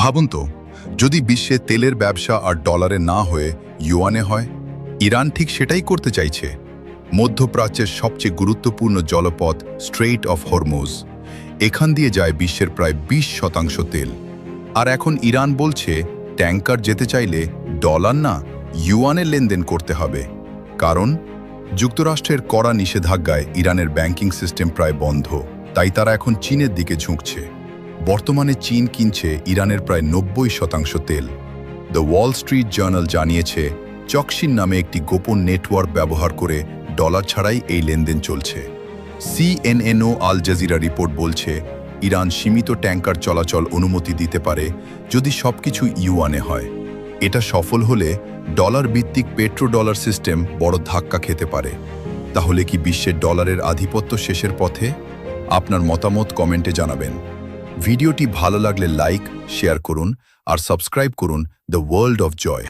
ভাবুন তো, যদি বিশ্বে তেলের ব্যবসা আর ডলারে না হয়ে ইউয়ানে হয়। ইরান ঠিক সেটাই করতে চাইছে। মধ্যপ্রাচ্যের সবচেয়ে গুরুত্বপূর্ণ জলপথ স্ট্রেইট অফ হরমুজ, এখান দিয়ে যায় বিশ্বের প্রায় 20% তেল। আর এখন ইরান বলছে ট্যাঙ্কার যেতে চাইলে ডলার না, ইউয়ানে লেনদেন করতে হবে। কারণ যুক্তরাষ্ট্রের কড়া নিষেধাজ্ঞায় ইরানের ব্যাংকিং সিস্টেম প্রায় বন্ধ, তাই তারা এখন চীনের দিকে ঝুঁকছে। বর্তমানে চীন কিনছে ইরানের প্রায় 90% তেল। দ্য ওয়াল স্ট্রিট জার্নাল জানিয়েছে চকসিন নামে একটি গোপন নেটওয়ার্ক ব্যবহার করে ডলার ছাড়াই এই লেনদেন চলছে। সিএনএনও আল জাজিরা রিপোর্ট বলছে ইরান সীমিত ট্যাঙ্কার চলাচল অনুমতি দিতে পারে যদি সবকিছু ইউয়ানে হয়। এটা সফল হলে ডলার ভিত্তিক পেট্রো ডলার সিস্টেম বড় ধাক্কা খেতে পারে। তাহলে কি বিশ্বের ডলারের আধিপত্য শেষের পথে? আপনার মতামত কমেন্টে জানাবেন। ভিডিওটি ভালো লাগলে লাইক, শেয়ার করুন আর সাবস্ক্রাইব করুন দ্য ওয়ার্ল্ড অফ জয়।